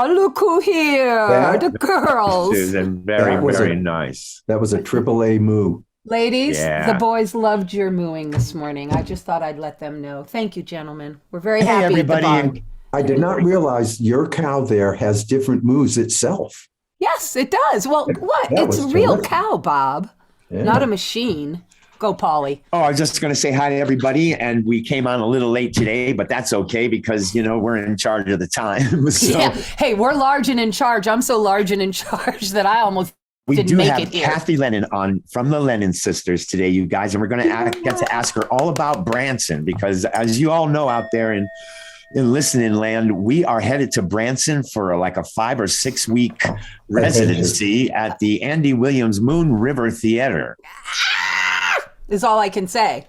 Oh, look who here. The girls. Susan, very nice. That was a AAA moo. Ladies, Yeah. the boys loved your mooing this morning. I just thought I'd let them know. Thank you, gentlemen. We're very happy everybody. at the barn. I did not realize your cow there has different moos itself. Yes, it does. Well, what? That It's a was real terrific. cow, Bob, not a machine. Go, Polly. Oh, I was just going to say hi to everybody. And we came on a little late today, but that's okay because, we're in charge of the time. So Yeah. Hey, we're large and in charge. I'm so large and in charge that I almost we didn't do make have it here. Kathy Lennon on from the Lennon sisters today, you guys. And we're going to get to ask her all about Branson because as you all know out there in listening land, we are headed to Branson for like a 5 or 6 week residency at the Andy Williams Moon River Theater. Is all I can say.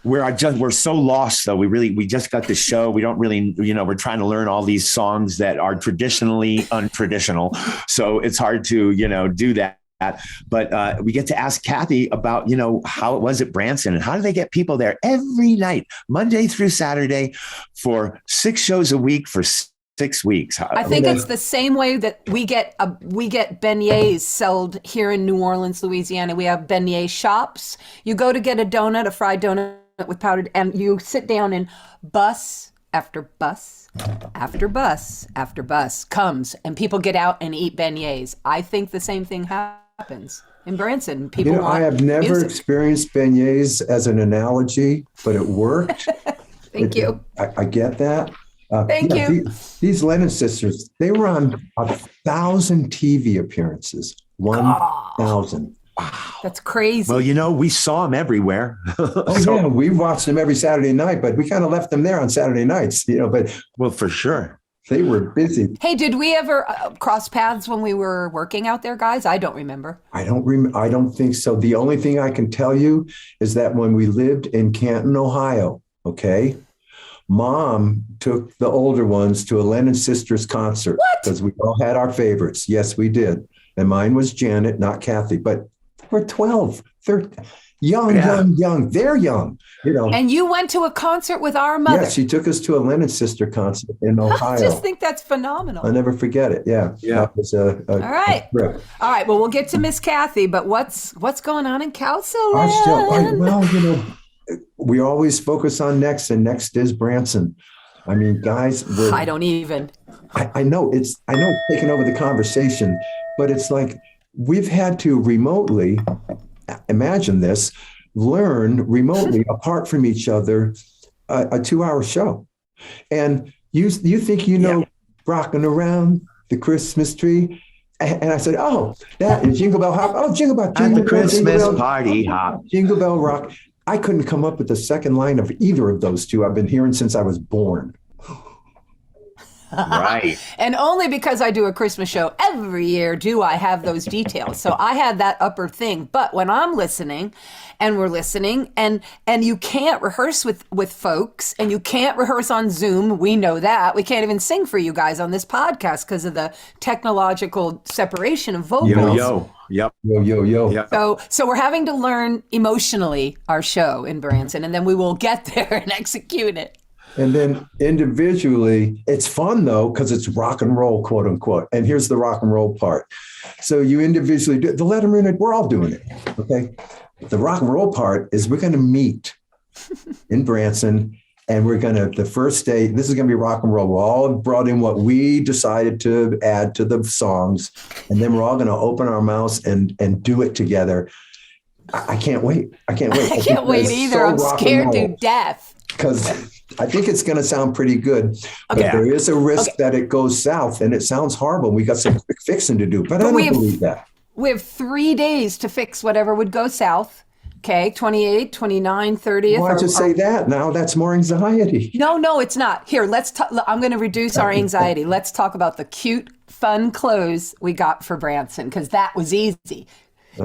We're so lost though. We just got the show. We don't really, we're trying to learn all these songs that are traditionally untraditional. So it's hard to, do that. But we get to ask Kathy about, how it was at Branson and how do they get people there every night, Monday through Saturday for 6 shows a week for 6 weeks. I think it's the same way that we get beignets sold here in New Orleans, Louisiana. We have beignet shops. You go to get a donut, a fried donut with powdered, and you sit down and bus after bus after bus after bus comes, and people get out and eat beignets. I think the same thing happens in Branson. People want I have never music. experienced beignets as an analogy, but it worked. Thank you. I get that. Thank you. These Lennon sisters, they were on 1,000 TV appearances. 1,000. That's crazy. Well, we saw them everywhere. Yeah, we watched them every Saturday night, but we kind of left them there on Saturday nights, but Well, for sure. they were busy. Hey, did we ever cross paths when we were working out there, guys? I don't remember. I don't think so. The only thing I can tell you is that when we lived in Canton, Ohio, okay, Mom took the older ones to a Lennon Sisters concert because we all had our favorites. Yes, we did. And mine was Janet, not Kathy, but we're 12, 13, young. They're young, And you went to a concert with our mother. Yeah, she took us to a Lennon Sister concert in Ohio. I just think that's phenomenal. I'll never forget it. Yeah. That was All right. trip. All right. Well, we'll get to Miss Kathy, but what's going on in Cowsills? We always focus on next, and next is Branson. I mean, guys, I don't even. I know it's taking over the conversation, but it's like we've had to remotely, imagine this, learn remotely apart from each other a 2-hour show. And you think rocking around the Christmas tree. And I said, that is Jingle Bell Hop. Oh, Jingle Bell. At the Christmas Jingle Bell, party hop. Jingle Bell Rock. I couldn't come up with the second line of either of those two. I've been hearing since I was born. Right. And only because I do a Christmas show every year do I have those details. So I had that upper thing. But when I'm listening and we're listening and you can't rehearse with folks and you can't rehearse on Zoom, we know that. We can't even sing for you guys on this podcast because of the technological separation of vocals. Yo. Yep. Yo. Yep. So we're having to learn emotionally our show in Branson, and then we will get there and execute it. And then individually, it's fun though, because it's rock and roll, quote unquote. And here's the rock and roll part. So you individually do the Letterman, we're all doing it. Okay. The rock and roll part is we're going to meet in Branson, and we're going to, the first day, this is going to be rock and roll. We're all brought in what we decided to add to the songs. And then we're all going to open our mouths and do it together. I can't wait. I can't wait either. I'm scared to death. Because I think it's going to sound pretty good. But there is a risk that it goes south, and it sounds horrible. We got some quick fixing to do, but I don't believe that. We have 3 days to fix whatever would go south. Okay, 28, 29, 30th. Why'd you say that now? That's more anxiety. No, it's not. Here, let's talk. I'm going to reduce our anxiety. Let's talk about the cute, fun clothes we got for Branson, because that was easy.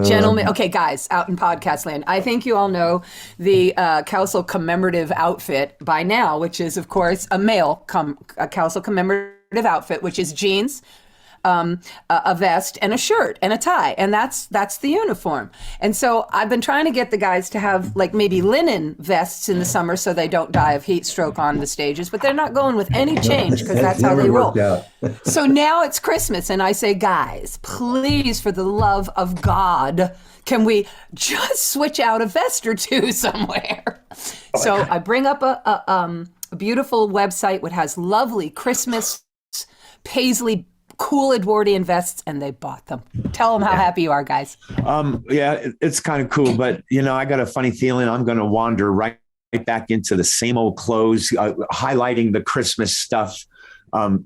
Gentlemen, okay, guys, out in podcast land, I think you all know the Cowsill commemorative outfit by now, which is, of course, a male Cowsill commemorative outfit, which is jeans, a vest and a shirt and a tie, and that's the uniform. And so I've been trying to get the guys to have like maybe linen vests in the summer so they don't die of heat stroke on the stages, but they're not going with any change because that's how they roll. So now it's Christmas, and I say, guys, please, for the love of God, can we just switch out a vest or two somewhere? So I bring up a beautiful website which has lovely Christmas paisley cool Edwardian vests, and they bought them. Tell them how happy you are, guys. It's kind of cool, but I got a funny feeling I'm going to wander right back into the same old clothes, highlighting the Christmas stuff. I'm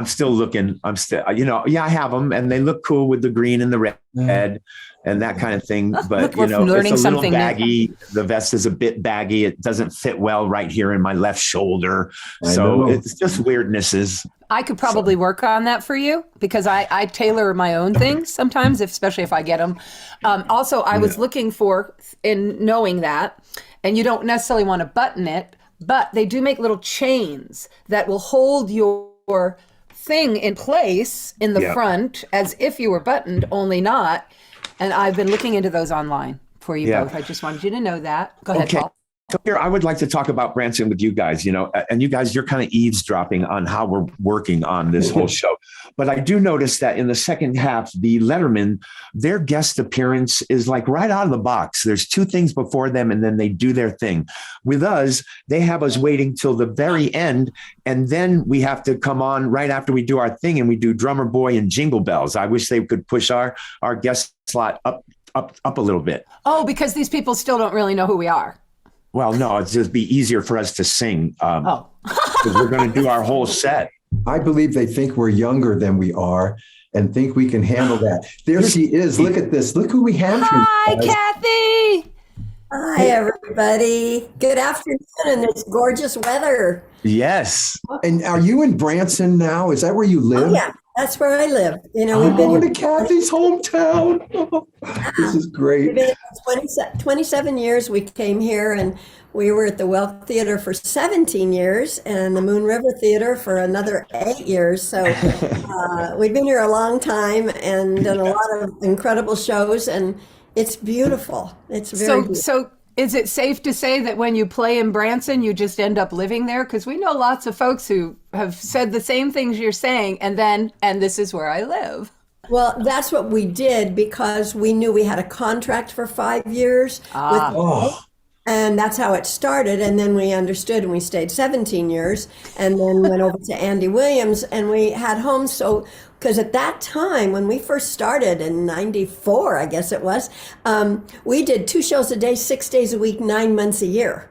still looking. I have them, and they look cool with the green and the red and that kind of thing. But it's a little baggy. New. The vest is a bit baggy. It doesn't fit well right here in my left shoulder. So it's just weirdnesses. I could probably work on that for you because I tailor my own things sometimes, especially if I get them. Also, I was looking for, in knowing that, and you don't necessarily want to button it, but they do make little chains that will hold your thing in place in the front as if you were buttoned, only not. And I've been looking into those online for you both. I just wanted you to know that. Go ahead, Paul. So here, I would like to talk about Branson with you guys, and you guys, you're kind of eavesdropping on how we're working on this whole show. But I do notice that in the second half, the Letterman, their guest appearance is like right out of the box. There's two things before them, and then they do their thing. With us, they have us waiting till the very end, and then we have to come on right after we do our thing, and we do Drummer Boy and Jingle Bells. I wish they could push our guest slot up a little bit. Oh, because these people still don't really know who we are. Well, no, it's just be easier for us to sing. Because we're going to do our whole set. I believe they think we're younger than we are and think we can handle that. There she is. Look at this. Look who we have here. Hi, Kathy. Hi, everybody. Good afternoon and it's gorgeous weather. Yes. And are you in Branson now? Is that where you live? Oh, yeah, that's where I live. We've been to Kathy's hometown. Oh, this is great. We've been 27 years. We came here and we were at the Welk Theater for 17 years and the Moon River Theater for another 8 years. So we've been here a long time and done a lot of incredible shows, and it's beautiful. It's very beautiful. So is it safe to say that when you play in Branson, you just end up living there? Because we know lots of folks who have said the same things you're saying, and this is where I live. Well, that's what we did because we knew we had a contract for 5 years. And that's how it started. And then we understood and we stayed 17 years and then went over to Andy Williams and we had homes. So, because at that time, when we first started in 94, I guess it was, we did 2 shows a day, 6 days a week, 9 months a year.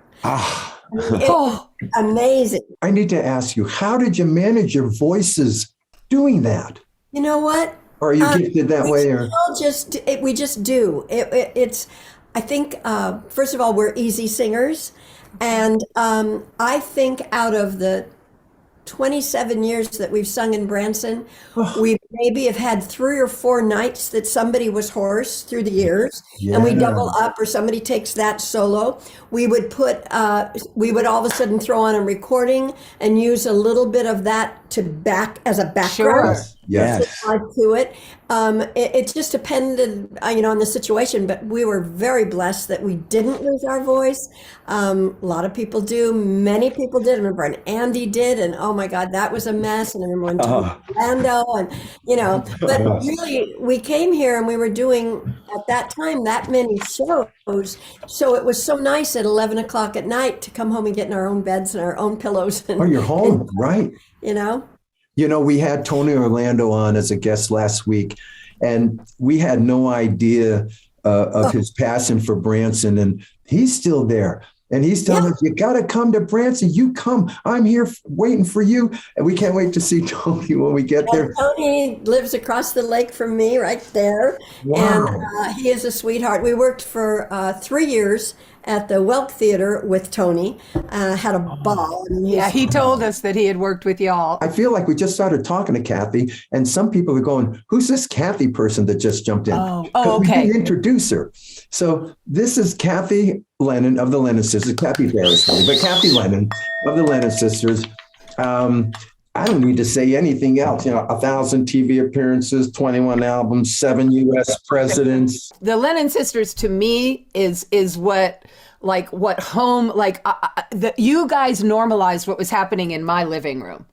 Amazing. I need to ask you, how did you manage your voices doing that? You know what? Or are you gifted that way? Or we just do. It's. I think, first of all, we're easy singers. And I think out of the 27 years that we've sung in Branson, we maybe have had 3 or 4 nights that somebody was hoarse through the years. And we double up or somebody takes that solo. We would we would all of a sudden throw on a recording and use a little bit of that as a background. Sure. Yes. To it. It just depended, on the situation, but we were very blessed that we didn't lose our voice. A lot of people do. Many people did. I remember and Andy did, and oh my God, that was a mess. And I remember when Orlando, and but really, we came here and we were doing at that time that many shows. So it was so nice at 11 o'clock at night to come home and get in our own beds and our own pillows. And, you're home, right? We had Tony Orlando on as a guest last week, and we had no idea of his passion for Branson, and he's still there. And he's telling us, you got to come to Branson. You come. I'm here waiting for you. And we can't wait to see Tony when we get there. Tony lives across the lake from me right there. Wow. And he is a sweetheart. We worked for 3 years at the Welk Theater with Tony, had a ball. He told us that he had worked with y'all. I feel like we just started talking to Kathy, and some people are going, who's this Kathy person that just jumped in? Okay. We didn't introduce her. So this is Kathy Lennon of the Lennon Sisters, Kathy Harris, but Kathy Lennon of the Lennon Sisters. I don't need to say anything else. 1,000 TV appearances, 21 albums, 7 U.S. presidents. The Lennon sisters to me is what home you guys normalized what was happening in my living room,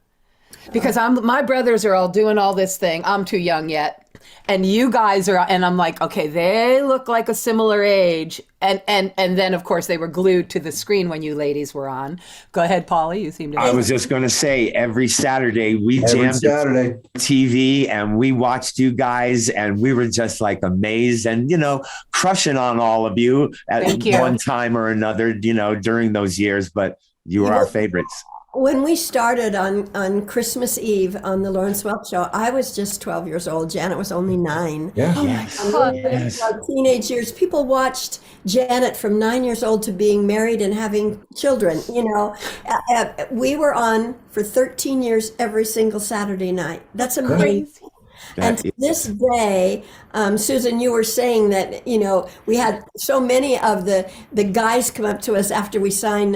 because my brothers are all doing all this thing. I'm too young yet. And you guys are, and I'm like, okay, they look like a similar age. And then, of course, they were glued to the screen when you ladies were on. Go ahead, Polly. You seem to. I was just going to say, every Saturday we jammed TV and we watched you guys, and we were just like amazed and, crushing on all of you at one time or another, during those years. But you were our favorites. When we started on Christmas Eve on the Lawrence Welk Show, I was just 12 years old. Janet was only 9. Yeah. Oh my God. Yes. Our teenage years, people watched Janet from 9 years old to being married and having children. We were on for 13 years every single Saturday night. That's amazing. And to this day, Susan, you were saying that, we had so many of the guys come up to us after we sign.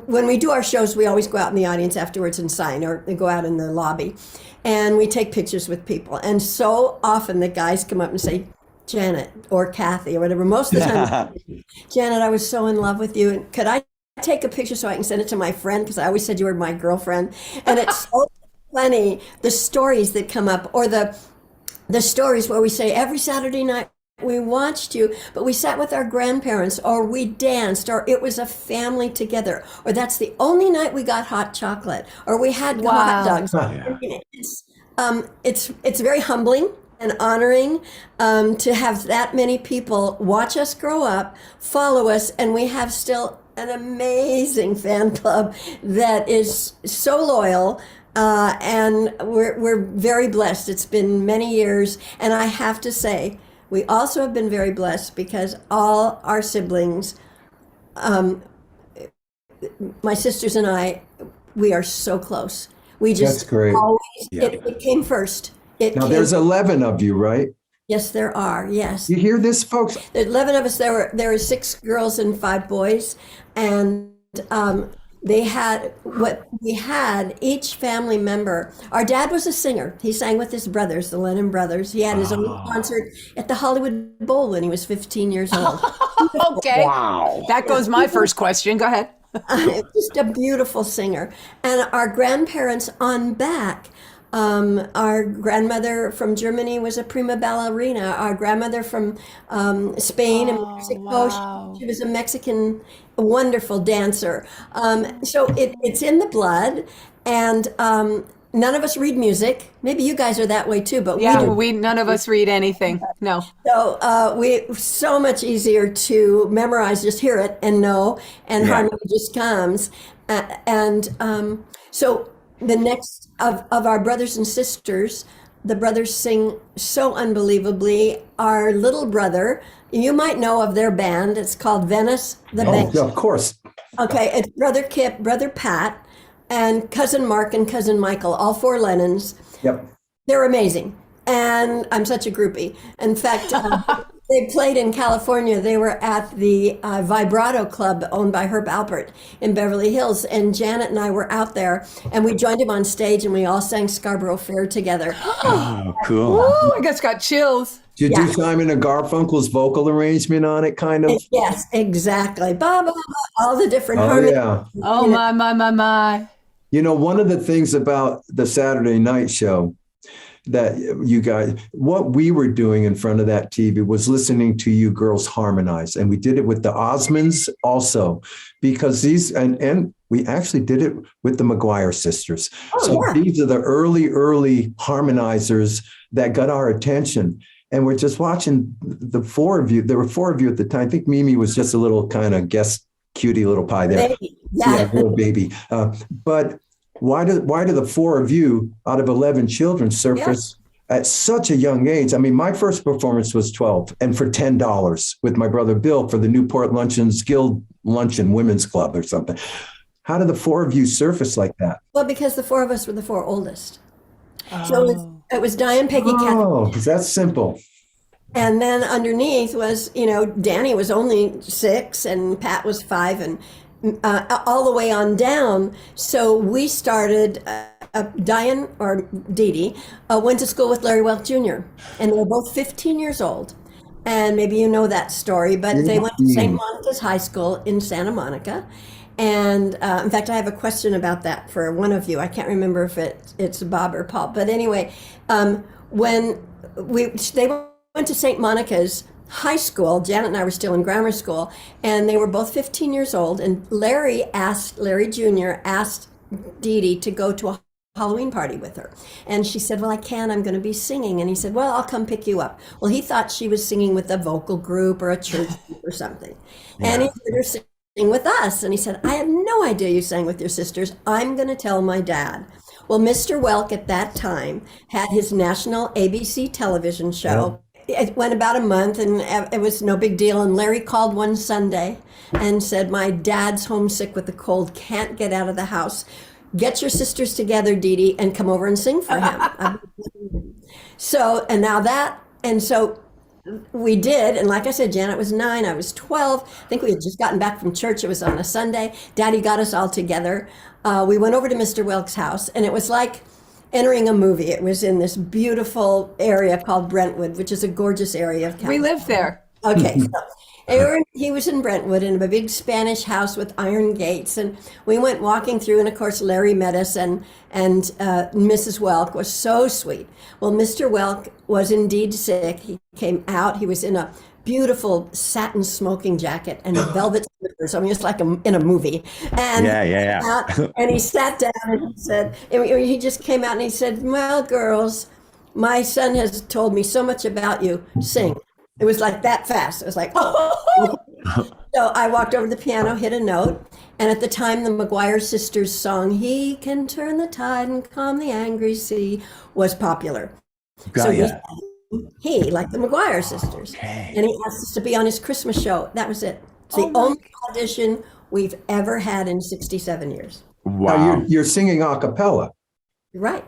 When we do our shows, we always go out in the audience afterwards and sign, or they go out in the lobby. And we take pictures with people. And so often the guys come up and say, Janet or Kathy or whatever. Most of the time, Janet, I was so in love with you. And could I take a picture so I can send it to my friend? Because I always said you were my girlfriend. And it's so funny, the stories that come up, or the stories where we say every Saturday night we watched you, but we sat with our grandparents, or we danced, or it was a family together, or that's the only night we got hot chocolate, or we had hot dogs. It's very humbling and honoring to have that many people watch us grow up, follow us, and we have still an amazing fan club that is so loyal. And we're very blessed. It's been many years. And I have to say, we also have been very blessed because all our siblings, my sisters and I, we are so close. We just That's great. Always, it came first. There's 11 of you, right? Yes, there are. Yes. You hear this, folks? There's 11 of us. There were 6 girls and 5 boys. And, they had what we had, each family member. Our dad was a singer. He sang with his brothers, the Lennon brothers. He had his own concert at the Hollywood Bowl when he was 15 years old. Okay. Wow. That goes my first question. Go ahead. Just a beautiful singer. And our grandparents on back, our grandmother from Germany was a prima ballerina. Our grandmother from Spain and Mexico, wow. she was a Mexican, wonderful dancer. So it's in the blood, and none of us read music. Maybe you guys are that way too, but we none of us read anything. No. So we so much easier to memorize, just hear it and know, and harmony just comes. So the next of our brothers and sisters, the brothers sing so unbelievably. Our little brother, you might know of their band. It's called Venice the Band. Oh, of course. Okay, it's Brother Kip, Brother Pat, and Cousin Mark and Cousin Michael, all 4 Lennons. Yep. They're amazing. And I'm such a groupie. In fact, they played in California. They were at the Vibrato Club owned by Herb Alpert in Beverly Hills. And Janet and I were out there, and we joined him on stage, and we all sang Scarborough Fair together. Oh, cool. Ooh, I just got chills. Did you do Simon and Garfunkel's vocal arrangement on it, kind of? Yes, exactly. Ba, ba, ba, all the different Oh, harmonies. yeah. Oh, my. One of the things about the Saturday night show that you guys, what we were doing in front of that TV was listening to you girls harmonize. And we did it with the Osmonds also, because and we actually did it with the McGuire sisters. These are the early harmonizers that got our attention. And we're just watching the 4 of you. There were 4 of you at the time. I think Mimi was just a little kind of guest cutie little pie there. Baby. Yeah, little baby. But why do the 4 of you out of 11 children surface at such a young age? I mean, my first performance was 12 and for $10 with my brother Bill for the Newport Luncheons Guild Luncheon Women's Club or something. How did the 4 of you surface like that? Well, because the 4 of us were the 4 oldest. So it was Diane, Peggy, Kathy. Oh, that's simple. And then underneath was, Danny was only 6 and Pat was 5 and all the way on down. So we started Diane or Dee Dee went to school with Larry Welk Jr. and they were both 15 years old. And maybe you know that story, but they went to St. Monica's High School in Santa Monica. And in fact, I have a question about that for one of you. I can't remember if it's Bob or Paul. But anyway, when they went to St. Monica's High School, Janet and I were still in grammar school, and they were both 15 years old. And Larry Jr. asked Dee Dee to go to a Halloween party with her. And she said, well, I can't, I'm going to be singing. And he said, well, I'll come pick you up. Well, he thought she was singing with a vocal group or a church group or something. Yeah. And he heard her sing with us. And he said, I had no idea you sang with your sisters. I'm going to tell my dad. Well, Mr. Welk at that time had his national ABC television show. Yeah. It went about a month and it was no big deal. And Larry called one Sunday and said, my dad's homesick with a cold, can't get out of the house. Get your sisters together, Dee Dee, and come over and sing for him. So we did. And like I said, Janet was 9, I was 12. I think we had just gotten back from church. It was on a Sunday. Daddy got us all together. We went over to Mr. Welk's house, and it was like entering a movie. It was in this beautiful area called Brentwood, which is a gorgeous area of California. We live there. Okay. He was in Brentwood in a big Spanish house with iron gates, and we went walking through, and of course Larry met us, and Mrs. Welk was so sweet. Well, Mr. Welk was indeed sick. He came out. He was in a beautiful satin smoking jacket and velvet slippers. I mean, it's like in a movie. And and he sat down and he said, he just came out and he said, well, girls, my son has told me so much about you. Sing. It was like that fast. It was like, oh. So I walked over to the piano, hit a note, and at the time the McGuire sisters song, He Can Turn the Tide and Calm the Angry Sea, was popular. He, like the McGuire sisters. Okay. And he asked us to be on his Christmas show. That was it. It's the only audition we've ever had in 67 years. Wow. Now you're singing a cappella. Right.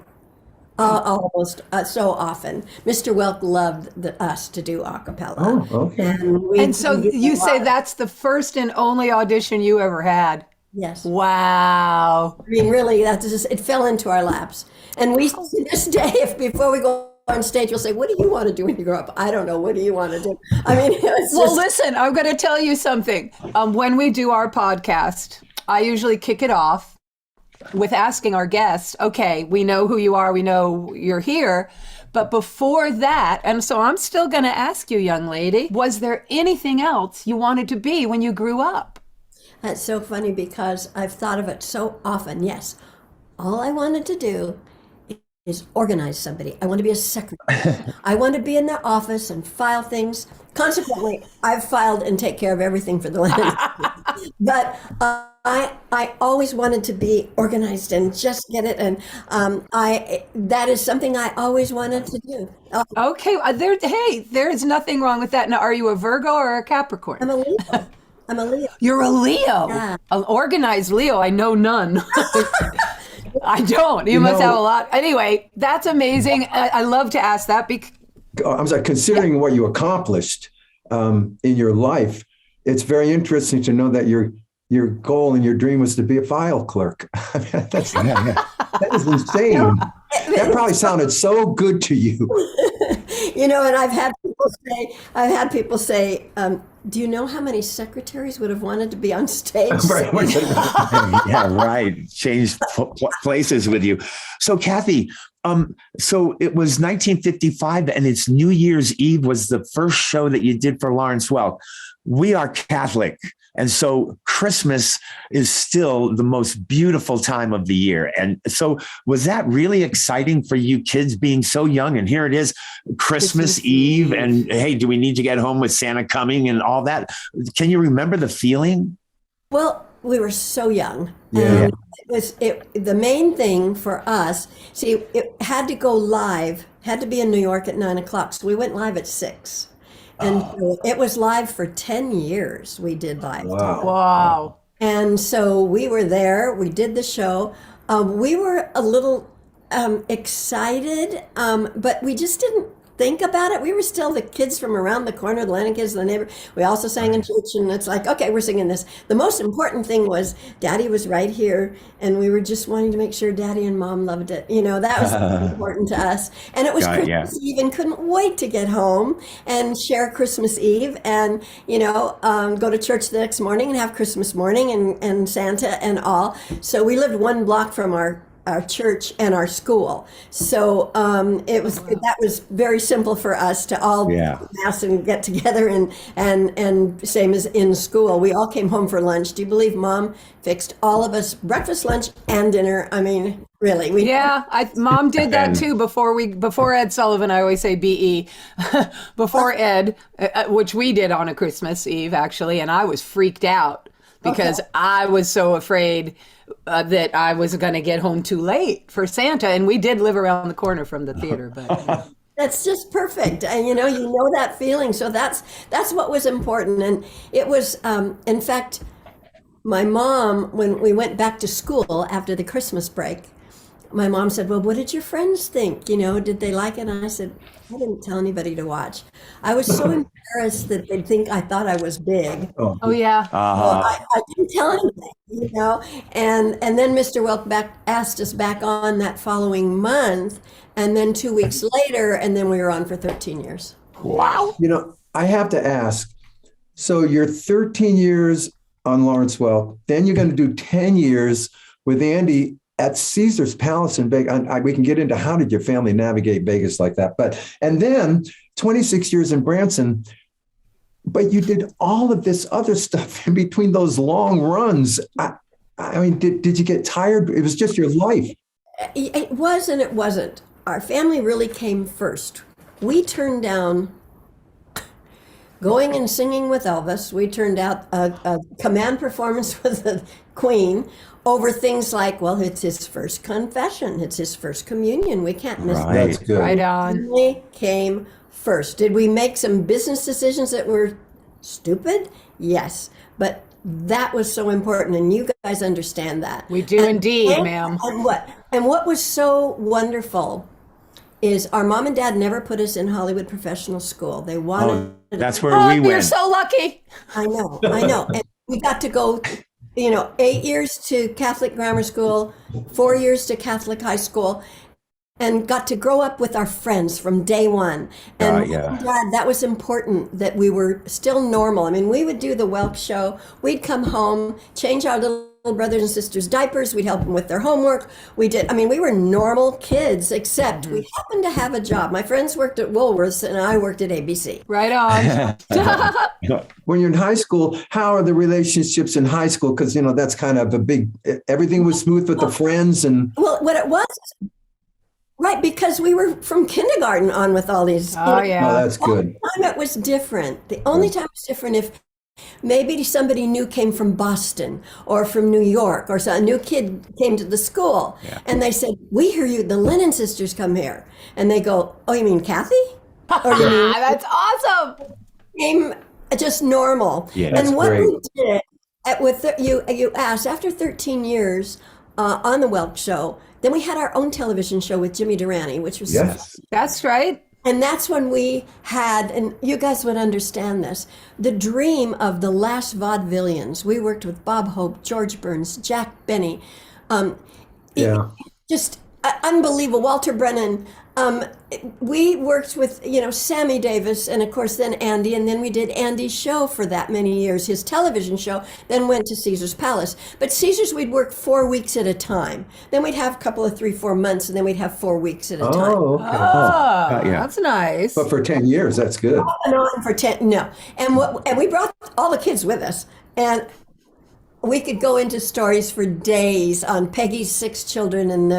Almost so often. Mr. Welk loved us to do a cappella. Oh, okay. And so you say that's the first and only audition you ever had? Yes. Wow. I mean, really, it fell into our laps. And we, to this day, before we go on stage, we'll say, what do you want to do when you grow up? I don't know. What do you want to do? I mean, well, listen, I'm going to tell you something. When we do our podcast, I usually kick it off with asking our guests, okay, we know who you are, we know you're here, but before that, and so I'm still going to ask you, young lady, was there anything else you wanted to be when you grew up? That's so funny because I've thought of it so often. Yes, all I wanted to do is organize somebody. I want to be a secretary. I want to be in their office and file things. Consequently, I've filed and take care of everything for the Lennon. But I always wanted to be organized and just get it. And that is something I always wanted to do. Okay. There's nothing wrong with that. Now, are you a Virgo or a Capricorn? I'm a Leo. I'm a Leo. You're a Leo? Yeah. An organized Leo. I know none. I don't. You must have a lot. Anyway, that's amazing. I love to ask that because I'm sorry, considering what you accomplished in your life, it's very interesting to know that your goal and your dream was to be a file clerk. I mean, that is insane. That probably sounded so good to you. And I've had people say, do you know how many secretaries would have wanted to be on stage? Yeah, right. Change places with you. So, Kathy, so it was 1955 and it's New Year's Eve was the first show that you did for Lawrence Welk. We are Catholic. And so Christmas is still the most beautiful time of the year. And so was that really exciting for you kids being so young? And here it is, Christmas Eve. And hey, do we need to get home with Santa coming and all that? Can you remember the feeling? Well, we were so young. Yeah. The main thing for us, it had to go live, had to be in New York at 9:00. So we went live at 6. And so it was live for 10 years. We did live. Wow. And so we were there. We did the show. We were a little excited, but we just didn't think about it. We were still the kids from around the corner, the Lennon kids, the neighbor. We also sang in church, and it's like, okay, we're singing this. The most important thing was Daddy was right here, and we were just wanting to make sure Daddy and Mom loved it. That was important to us. And it was Christmas Eve, and couldn't wait to get home and share Christmas Eve, and go to church the next morning and have Christmas morning and Santa and all. So we lived one block from our church and our school. So that was very simple for us to all mass and get together and same as in school. We all came home for lunch. Do you believe Mom fixed all of us breakfast, lunch, and dinner? I mean, really. Mom did that too before Ed Sullivan. I always say BE before Ed, which we did on a Christmas Eve actually, and I was freaked out because I was so afraid that I was going to get home too late for Santa. And we did live around the corner from the theater, but that's just perfect. And you know that feeling. So that's what was important. And it was, in fact, my mom, when we went back to school after the Christmas break, my mom said, well, what did your friends think? Did they like it? And I said, I didn't tell anybody to watch. I was so embarrassed that they'd think I thought I was big. Oh yeah. Well, I didn't tell anything, And then Mr. Welk asked us back on that following month, and then 2 weeks later, and then we were on for 13 years. Wow. I have to ask, so you're 13 years on Lawrence Welk, then you're going to do 10 years with Andy at Caesar's Palace in Vegas. We can get into how did your family navigate Vegas like that, and then 26 years in Branson, but you did all of this other stuff in between those long runs. I mean, did you get tired? It was just your life. It was and it wasn't. Our family really came first. We turned down going and singing with Elvis. We turned out a command performance with the Queen over things like, well, it's his first confession. It's his first communion. We can't miss that. That's good. Right on. We came first. Did we make some business decisions that were stupid? Yes. But that was so important, and you guys understand that. We do indeed, ma'am. And what was so wonderful is our mom and dad never put us in Hollywood professional school. They wanted. That's where we went. You're so lucky. I know. And we got to go, 8 years to Catholic grammar school, 4 years to Catholic high school, and got to grow up with our friends from day one. And Dad, that was important that we were still normal. I mean, we would do the Welk Show. We'd come home, change our little brothers and sisters' diapers. We'd help them with their homework. We were normal kids, except we happened to have a job. My friends worked at Woolworths and I worked at ABC. Right on. When you're in high school, how are the relationships in high school? Because, that's kind of everything was smooth with the friends. And well, what it was, right, because we were from kindergarten on with all these. Oh, yeah. Oh, that's good. The only time it was different. The only time it was different if maybe somebody new came from Boston or from New York, or a new kid came to the school, and they said, we hear you, the Lennon sisters come here. And they go, oh, you mean Kathy? Or you mean That's awesome. came just normal. Yeah, that's and what great. we did, you asked, after 13 years on the Welk Show, then we had our own television show with Jimmy Durante, which was That's right. and that's when we had, and you guys would understand this, the dream of the last vaudevillians. We worked with Bob Hope, George Burns, Jack Benny, just unbelievable. Walter Brennan. We worked with, Sammy Davis, and of course then Andy, and then we did Andy's show for that many years, his television show, then went to Caesar's Palace. But Caesar's, we'd work 4 weeks at a time. Then we'd have a couple of 3-4 months, and then we'd have 4 weeks at a time. Oh, okay. That's nice. But for 10 years, that's good. And on for 10, no. And we brought all the kids with us. And we could go into stories for days on Peggy's 6 children and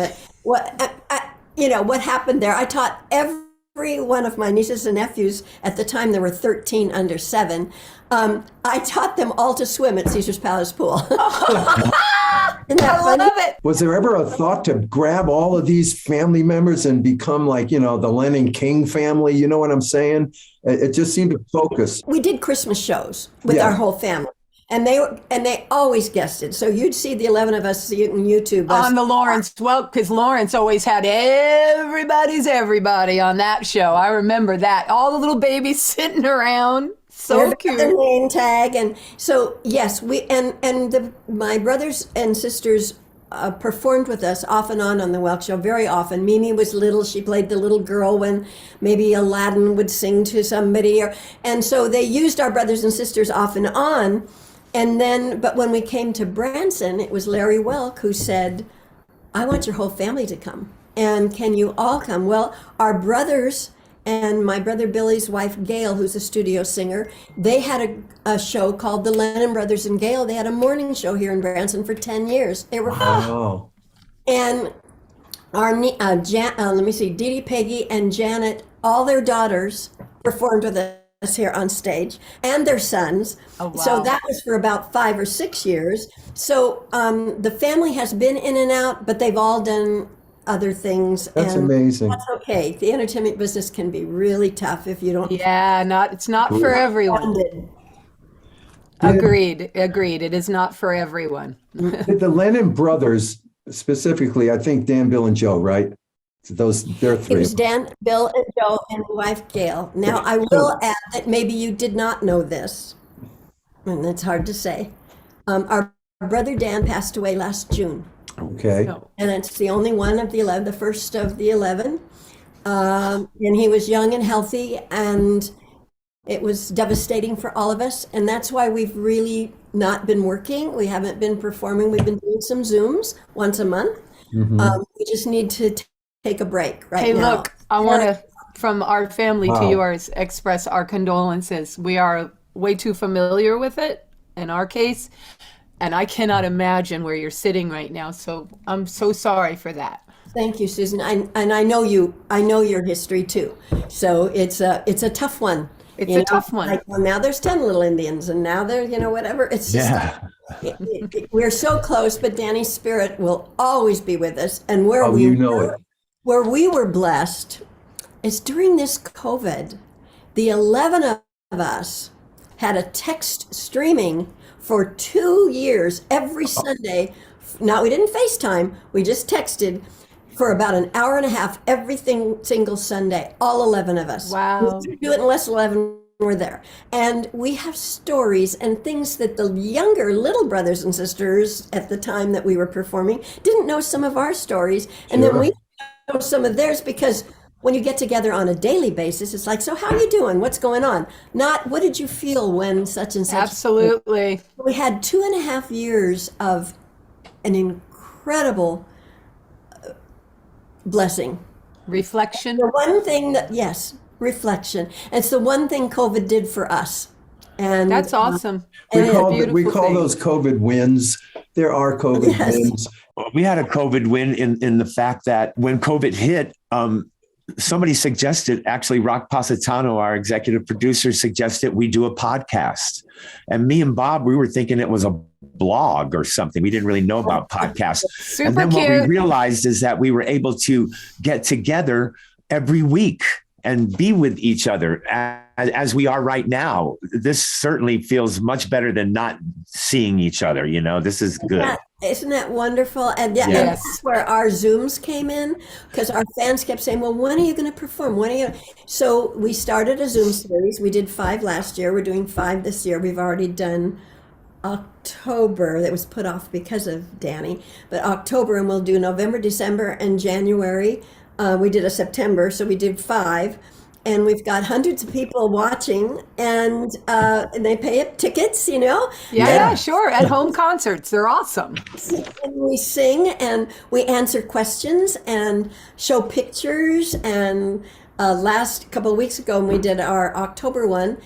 what happened there. I taught every one of my nieces and nephews, at the time there were 13 under 7. I taught them all to swim at Caesar's Palace Pool. Isn't that funny? Love it. Was there ever a thought to grab all of these family members and become like, the Lennon King family? You know what I'm saying? It just seemed to focus. We did Christmas shows with our whole family. And they always guessed it. So you'd see the 11 of us see it on YouTube. On the Lawrence Welk, because Lawrence always had everybody's everybody on that show. I remember that. All the little babies sitting around. So cute. The name tag. And so, yes, my brothers and sisters performed with us off and on the Welk Show very often. Mimi was little. She played the little girl when maybe Aladdin would sing to somebody. And so they used our brothers and sisters off and on. And then, but when we came to Branson, it was Larry Welk who said, I want your whole family to come. And can you all come? Well, our brothers and my brother Billy's wife, Gail, who's a studio singer, they had a show called The Lennon Brothers and Gail. They had a morning show here in Branson for 10 years. They were Wow. And our, let me see, Dee Dee, Peggy, and Janet, all their daughters performed with us here on stage, and their sons. Oh, wow. So that was for about 5 or 6 years. So the family has been in and out, but they've all done other things. That's and amazing. That's okay. The entertainment business can be really tough if you don't. Yeah, it's not for everyone. Agreed. It is not for everyone. The Lennon brothers, specifically, I think Dan, Bill, and Joe, right? They're It three. was Dan, Bill, and Joe, and wife Gail. Now, I will add that maybe you did not know this, and it's hard to say. Our brother Dan passed away last June. Okay. No. And it's the only one of the 11, the first of the 11. And he was young and healthy, and it was devastating for all of us. And that's why we've really not been working. We haven't been performing. We've been doing some Zooms once a month. We just need to take a break right now. Hey, look, I want to, from our family Wow. to yours, express our condolences. We are way too familiar with it in our case. And I cannot imagine where you're sitting right now. So I'm so sorry for that. Thank you, Susan. And I know your history too. So it's a tough one. It's a tough one. Like, well, now there's 10 little Indians, and now they're, whatever. It's just, we're so close, but Danny's spirit will always be with us. And where where we were blessed is during this COVID, the 11 of us had a text streaming for 2 years every Sunday. Now, we didn't FaceTime, we just texted for about an hour and a half every single Sunday, all 11 of us. Wow. We didn't do it unless 11 were there. And we have stories and things that the younger little brothers and sisters at the time that we were performing didn't know some of our stories. And then we know some of theirs, because when you get together on a daily basis, it's like, so how are you doing? What's going on? Not, what did you feel when such and such? Absolutely. We had 2.5 years of an incredible blessing. Reflection. The one thing that, yes, reflection. It's the one thing COVID did for us. And That's awesome. We call beautiful thing. those COVID wins. There are COVID wins. We had a COVID win in the fact that when COVID hit, somebody suggested, actually Rock Positano, our executive producer, suggested we do a podcast. And me and Bob, we were thinking it was a blog or something. We didn't really know about podcasts. Super and then cute. what we realized is that we were able to get together every week and be with each other as we are right now. This certainly feels much better than not seeing each other. This is good. Isn't that wonderful? And and that's where our Zooms came in, because our fans kept saying, well, when are you going to perform? When are you? So we started a Zoom series. We did 5 last year. We're doing 5 this year. We've already done October. That was put off because of Danny, but October, and we'll do November, December, and January. We did a September, so we did 5. And we've got hundreds of people watching, and they pay up tickets, Yeah, sure. At home concerts. They're awesome. And we sing, and we answer questions and show pictures. And last couple of weeks ago, when we did our October one,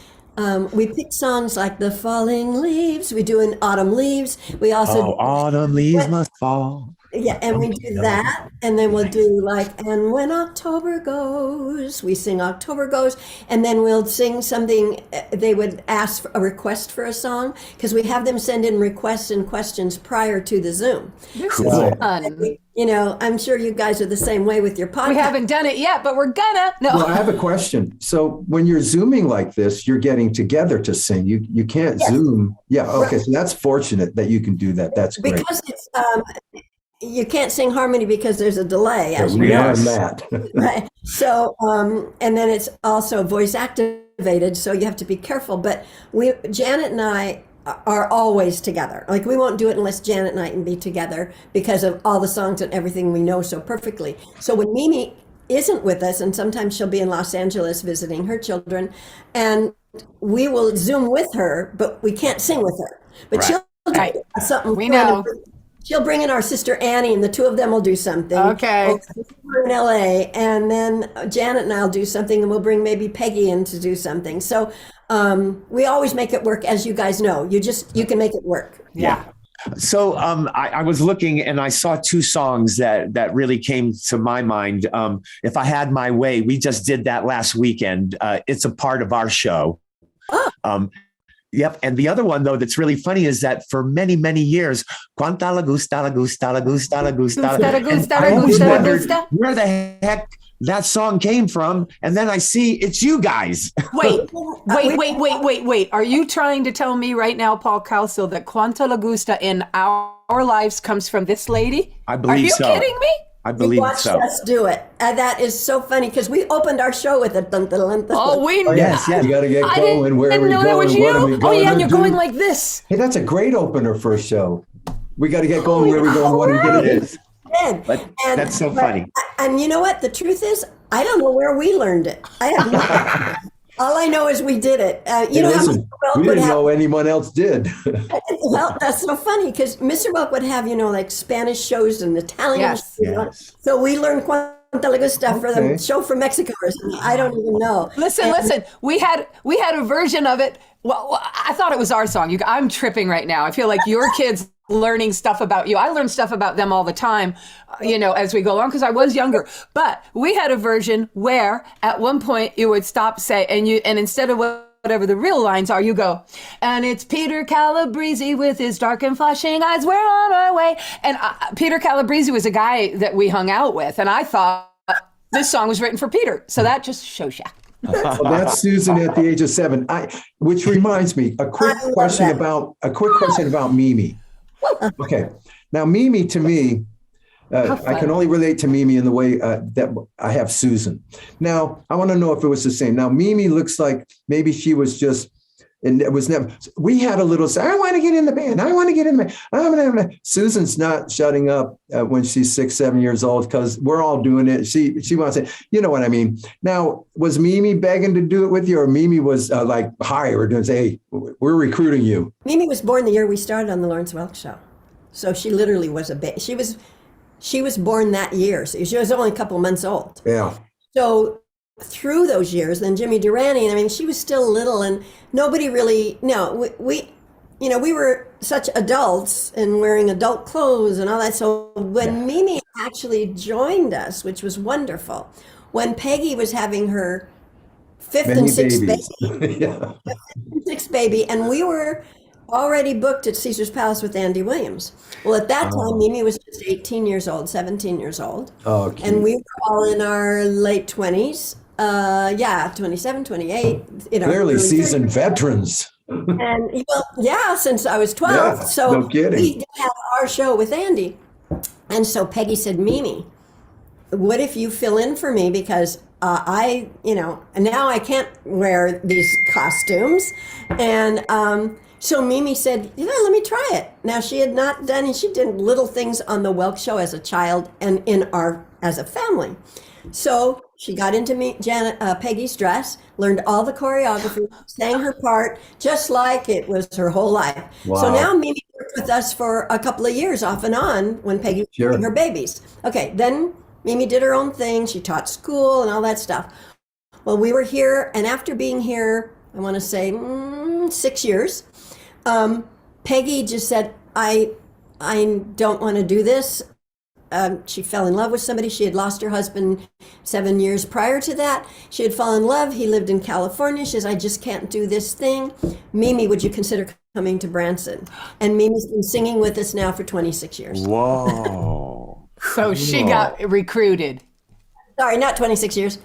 we picked songs like The Falling Leaves. We do an Autumn Leaves. We also autumn leaves must fall. Yeah, and we do that, and then we'll do like, and when October goes, we sing October Goes, and then we'll sing something. They would ask for a request for a song because we have them send in requests and questions prior to the Zoom. This Cool. is fun. You know, I'm sure you guys are the same way with your podcast. We haven't done it yet, but we're gonna. No. Well, I have a question. So when you're Zooming like this, you're getting together to sing. You can't Yes. Zoom. Yeah. Okay. So that's fortunate that you can do that. That's great. Because it's you can't sing harmony because there's a delay, as you We know. learned that. Right. So, and then it's also voice activated, so you have to be careful. But Janet and I are always together. Like we won't do it unless Janet and I can be together because of all the songs and everything we know so perfectly. So when Mimi isn't with us, and sometimes she'll be in Los Angeles visiting her children, and we will Zoom with her, but we can't sing with her. But Right. she'll do Right. something. We fun. know. She'll bring in our sister Annie, and the two of them will do something. Okay. We're in LA, and then Janet and I'll do something, and we'll bring maybe Peggy in to do something. So we always make it work, as you guys know. You can make it work. Yeah. So I was looking and I saw two songs that really came to my mind. If I Had My Way, we just did that last weekend. It's a part of our show. Oh. Yep. And the other one, though, that's really funny is that for many, many years, Quanta la gusta, la gusta, la gusta, la gusta. Gusta, la And gusta, I la always gusta, la wondered gusta. where the heck that song came from. And then I see it's you guys. Wait. Are you trying to tell me right now, Paul Cowsill, that Quanta La Gusta in our lives comes from this lady? I believe Are you so. kidding me? I You believe watched so. us do it. And that is so funny because we opened our show with a dun dun dun dun. Oh, we Oh, yes. yes. You got to get I going. Where are didn't we know that was going? What are we you. going Oh, yeah, and to you're do? going like this. Hey, that's a great opener for a show. We got to get going. Where are we going? What are we going to do? Did. But that's so funny. And you know what? The truth is, I don't know where we learned it. I have no. All I know is we did it. You Hey, know how listen, Mr. Welk we would didn't have. know anyone else did. Well, that's so funny because Mr. Welk would have, like Spanish shows and Italian Yes. shows. Yes. So we learned Cuanta La Gusta for Okay. the show from Mexico or something. I don't even know. Listen. We had a version of it. Well, I thought it was our song. I'm tripping right now. I feel like your kids learning stuff about you. I learn stuff about them all the time, as we go along because I was younger. But we had a version where at one point you would stop, say, and instead of whatever the real lines are, you go, and it's Peter Calabrese with his dark and flashing eyes. We're on our way. And Peter Calabrese was a guy that we hung out with, and I thought this song was written for Peter. So that just shows you. Well, that's Susan at the age of 7. Which reminds me, a quick I love question that. about Mimi. Okay, now Mimi to me, I can only relate to Mimi in the way that I have Susan. Now I want to know if it was the same. Now Mimi looks like maybe she was just, and it was never. We had a little. I want to get in the band. I want to get in the band. Susan's not shutting up when she's 6, 7 years old because we're all doing it. She wants it. You know what I mean? Now, was Mimi begging to do it with you, or Mimi was like, "Hi, we're doing. Hey, we're recruiting you." Mimi was born the year we started on the Lawrence Welk Show. So she literally was a baby. She was born that year. So she was only a couple months old. Yeah. So through those years, then Jimmy Durante, I mean, she was still little and nobody really, no, we were such adults and wearing adult clothes and all that. So when Mimi actually joined us, which was wonderful, when Peggy was having her fifth Many and sixth babies. baby, Yeah. and we were already booked at Caesar's Palace with Andy Williams. Well, at that time, Mimi was just 18 years old, 17 years old. Oh, cute. And we were all in our late 20s. 27, 28. Clearly early seasoned 30s. veterans. And since I was 12. Yeah, so no kidding. we did have our show with Andy. And so Peggy said, Mimi, what if you fill in for me? Because and now I can't wear these costumes. And so Mimi said, let me try it. Now she had not done, and she did little things on the Welk Show as a child and as a family. So she got into Peggy's dress, learned all the choreography, sang her part, just like it was her whole life. Wow. So now Mimi worked with us for a couple of years off and on when Peggy was having her babies. Okay, then Mimi did her own thing. She taught school and all that stuff. Well, we were here, and after being here, I want to say 6 years, Peggy just said, I don't want to do this. she fell in love with somebody. She had lost her husband 7 years prior to that. She had fallen in love. He lived in California. She says, I just can't do this thing. Mimi, would you consider coming to Branson? And Mimi's been singing with us now for 26 years. Whoa. So she got recruited. Sorry, not 26 years,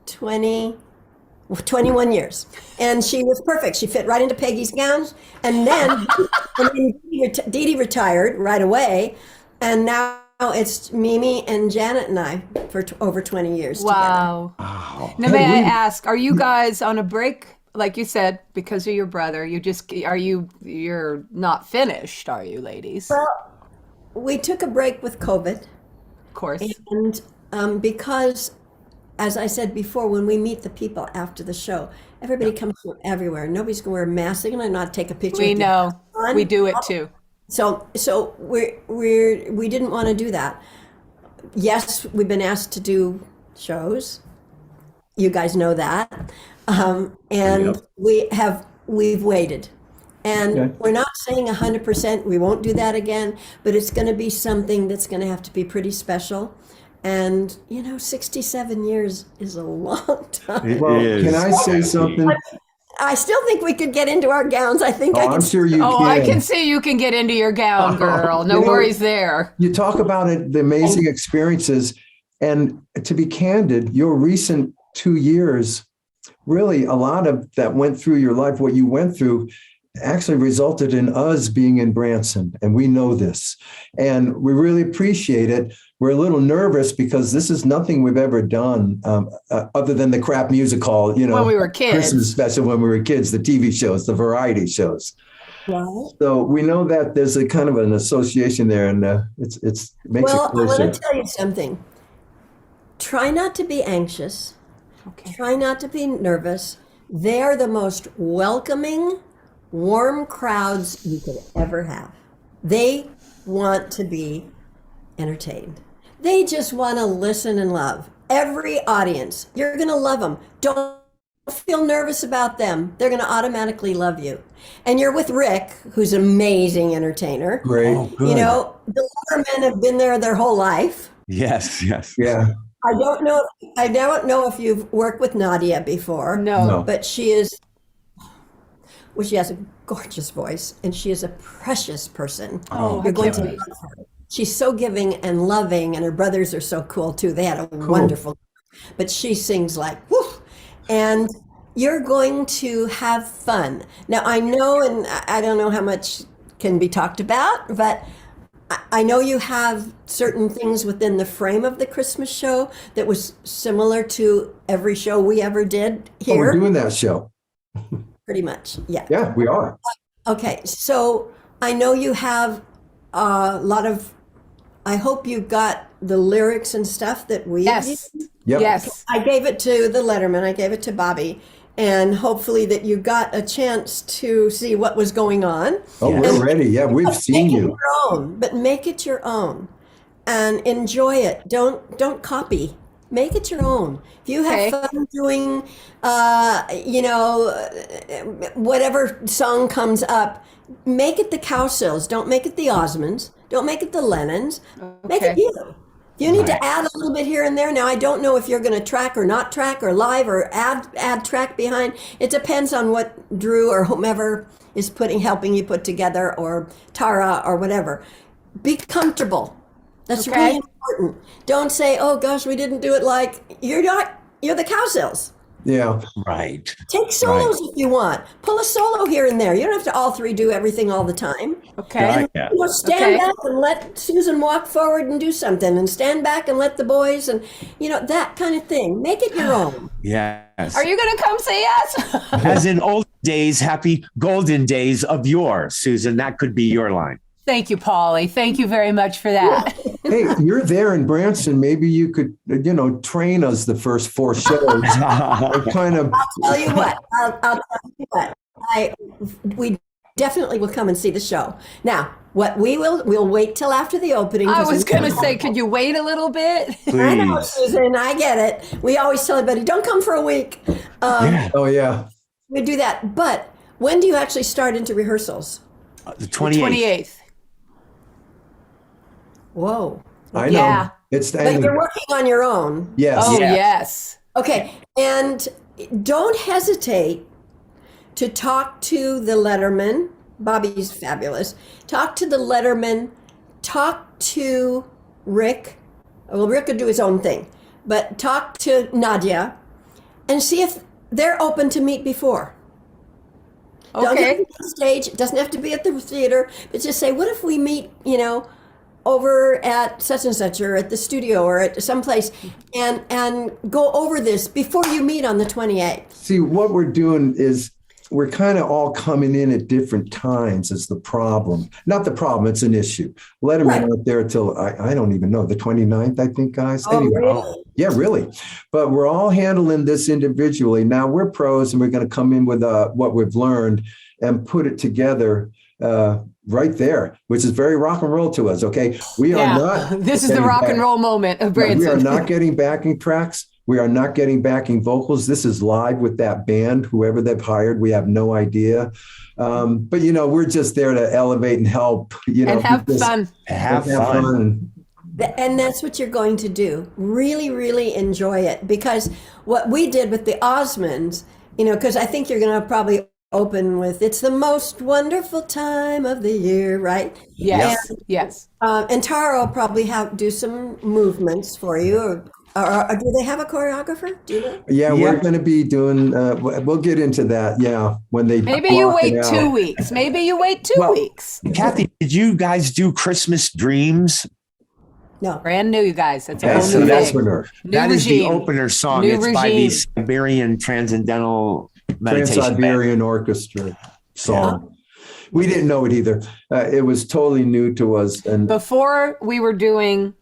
21 years. And she was perfect. She fit right into Peggy's gowns. And then, Dee Dee retired right away. And now it's Mimi and Janet and I for over 20 years Wow. Now, may I ask, are you guys on a break? Like you said, because of your brother, you're not finished, are you, ladies? Well, we took a break with COVID. Of course. And because, as I said before, when we meet the people after the show, everybody comes from everywhere. Nobody's going to wear a mask. They're going to not take a picture. We know. We do it too. So we didn't want to do that. Yes, we've been asked to do shows. You guys know that. And we've waited. And we're not saying 100% we won't do that again, but it's going to be something that's going to have to be pretty special. And, 67 years is a long time. Well, can I say something? I still think we could get into our gowns. I think I'm sure you can. Oh, I can see you can get into your gown, girl. No worries there. You talk about it, the amazing experiences. And to be candid, your recent 2 years, really a lot of that went through your life, what you went through actually resulted in us being in Branson. And we know this. And we really appreciate it. We're a little nervous because this is nothing we've ever done other than the crap music hall, when we were kids. Christmas special when we were kids, the TV shows, the variety shows. Right. So we know that there's a kind of an association there, and it makes it Well, I closer. want to tell you something. Try not to be anxious. Okay. Try not to be nervous. They're the most welcoming, warm crowds you could ever have. They want to be entertained. They just want to listen and love. Every audience, you're going to love them. Don't feel nervous about them. They're going to automatically love you. And you're with Rick, who's an amazing entertainer. Great. Oh, good. The Lettermen have been there their whole life. Yes. Yeah. I don't know if you've worked with Nadia before. No. But she has a gorgeous voice, and she is a precious person. Oh, You're going I to can't love her. She's so giving and loving, and her brothers are so cool too. They had a wonderful, but she sings like whoo, and you're going to have fun. Now I know, and I don't know how much can be talked about, but I know you have certain things within the frame of the Christmas show that was similar to every show we ever did Oh, we're here. doing that show. Pretty much, yeah. Yeah, we are. Okay, so I know you have a lot of, I hope you got the lyrics and stuff that we Yes. Yep. Yes. I gave it to the Letterman, I gave it to Bobby, and hopefully that you got a chance to see what was going on. Oh, we're ready. Yeah, we've seen Make it you. your own, but make it your own and enjoy it. Don't copy. Make it your own. If you have fun doing, whatever song comes up, make it the Cowsills. Don't make it the Osmonds. Don't make it the Lennons. Make it you. You need to add a little bit here and there. Now, I don't know if you're going to track or not track or live or add track behind. It depends on what Drew or whomever is helping you put together, or Tara or whatever. Be comfortable. That's really important. Don't say, "Oh gosh, we didn't do it like you're not. You're the Cowsills." Yeah. Right. Take solos if you want. Pull a solo here and there. You don't have to all three do everything all the time. Okay. I like that. Stand back and let Susan walk forward and do something, and stand back and let the boys, and that kind of thing. Make it your own. Yes. Are you going to come see us? As in old days, happy golden days of yore, Susan. That could be your line. Thank you, Polly. Thank you very much for that. Hey, you're there in Branson. Maybe you could, train us the first 4 shows. Kind of. Tell you what. I'll tell you what. We definitely will come and see the show. Now, we'll wait till after the opening. I was going to say, could you wait a little bit? I know, Please. Susan. I get it. We always tell everybody, don't come for a week. Oh, yeah. We do that. But when do you actually start into rehearsals? The 28th. 28th. Whoa. I know. Yeah. It's But you're working on your own. yes. Oh, Yeah. yes. Okay. And don't hesitate to talk to the Letterman. Bobby's fabulous. Talk to the Letterman. Talk to Rick. Well, Rick could do his own thing, but talk to Nadia and see if they're open to meet before. Don't have to Okay. be on stage. It doesn't have to be at the theater, but just say, what if we meet, over at such and such, or at the studio, or at someplace, and go over this before you meet on the 28th. See, what we're doing is we're kind of all coming in at different times is the problem. Not the problem, it's an issue. Letterman Right. aren't there till, I don't even know, the 29th, I think, guys. Oh, Anyway. really? Yeah, really. But we're all handling this individually. Now we're pros and we're going to come in with what we've learned and put it together right there, which is very rock and roll to us. Okay. We are not. This is the getting rock back- and roll moment of We are Branson. not getting backing tracks. We are not getting backing vocals. This is live with that band, whoever they've hired. We have no idea. But, we're just there to elevate and help, And have because- fun. Have fun. And that's what you're going to do. Really, really enjoy it. Because what we did with the Osmonds, because I think you're going to probably open with "It's the most wonderful time of the year," right? Yes. Yes. And Tara will probably do some movements for you. Or do they have a choreographer? Do you know? Yeah, we're going to be doing, we'll get into that. Yeah. When they Maybe you block it wait out. 2 weeks. Maybe you wait two Well- weeks. Kathy, did you guys do Christmas Dreams? No. Brand new, you guys. That's a Okay, whole So new that's thing. when we're New That is regime. the opener song. New It's by the regime. Siberian Transcendental Meditation Band. Trans-Siberian Orchestra song. We didn't know it either. It was totally new to us. And Before we were doing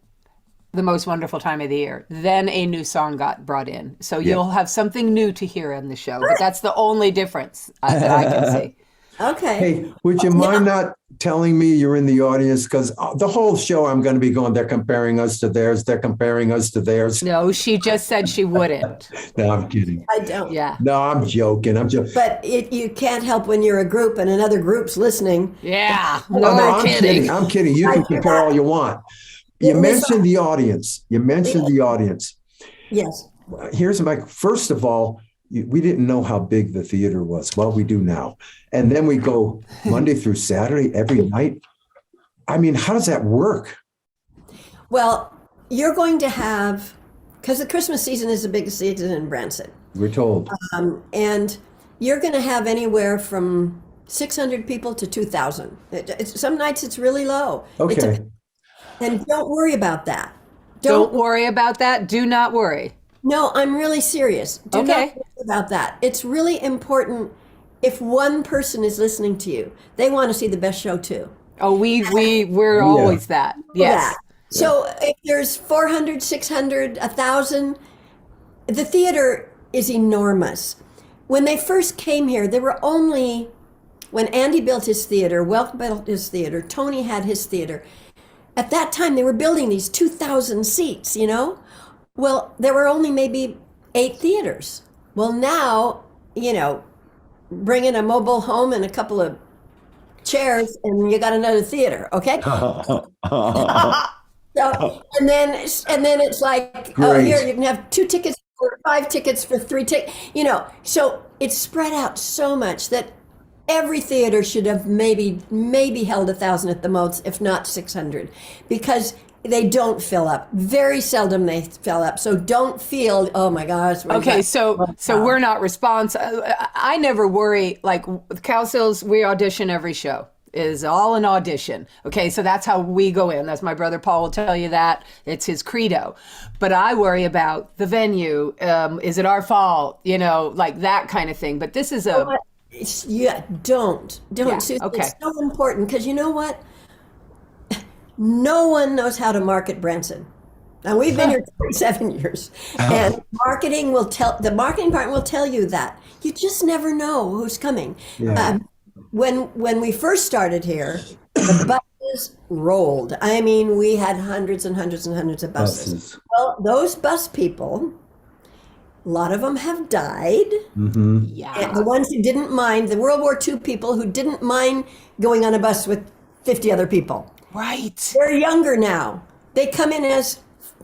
the most wonderful time of the year, then a new song got brought in. So you'll have something new to hear on the show. But that's the only difference that I can see. Okay. hey, would you mind not telling me you're in the audience? Because the whole show I'm going to be going, they're comparing us to theirs. They're comparing us to theirs. No, she just said she wouldn't. No, I'm kidding. I don't. Yeah. No, I'm joking. I'm joking. But you can't help when you're a group and another group's listening. Yeah. No, No, I'm kidding. I'm kidding. You can compare all you want. You mentioned the audience. Yes. Here's first of all, we didn't know how big the theater was. Well, we do now. And then we go Monday through Saturday every night. I mean, how does that work? Well, you're going to have, because the Christmas season is the biggest season in Branson. We're told. And you're going to have anywhere from 600 people to 2,000. Some nights it's really low. Okay. And don't worry about that. Don't worry about that. Do not worry. No, I'm really serious. Do not Okay. worry about that. It's really important. If one person is listening to you, they want to see the best show too. Oh, we're always that. Yes. That. So if there's 400, 600, 1,000, the theater is enormous. When they first came here, there were only, when Andy built his theater, Welk built his theater, Tony had his theater. At that time, they were building these 2,000 seats, Well, there were only maybe 8 theaters. Well, now, bring in a mobile home and a couple of chairs and you got another theater, okay? So, and then it's like, oh, Great. here you can have 2 tickets or 5 tickets for 3 tickets, So it's spread out so much that every theater should have maybe held 1,000 at the most, if not 600, because they don't fill up. Very seldom they fill up. So don't feel, oh my gosh. Okay, so we're not responsible. I never worry. Like with Cowsills, we audition every show. It is all an audition. Okay, so that's how we go in. That's my brother Paul will tell you that. It's his credo. But I worry about the venue. Is it our fault? Like that kind of thing. But this is a... Yeah, don't. Yeah, Susan. okay. It's so important because you know what? No one knows how to market Branson. Now we've been here 27 years, and the marketing department will tell you that you just never know who's coming. Yeah. When we first started here, the buses rolled. I mean, we had hundreds and hundreds and hundreds of buses. Well, those bus people, a lot of them have died. Mm-hmm. Yeah. And the ones who didn't mind, the World War II people who didn't mind going on a bus with 50 other people. Right. They're younger now. they come in as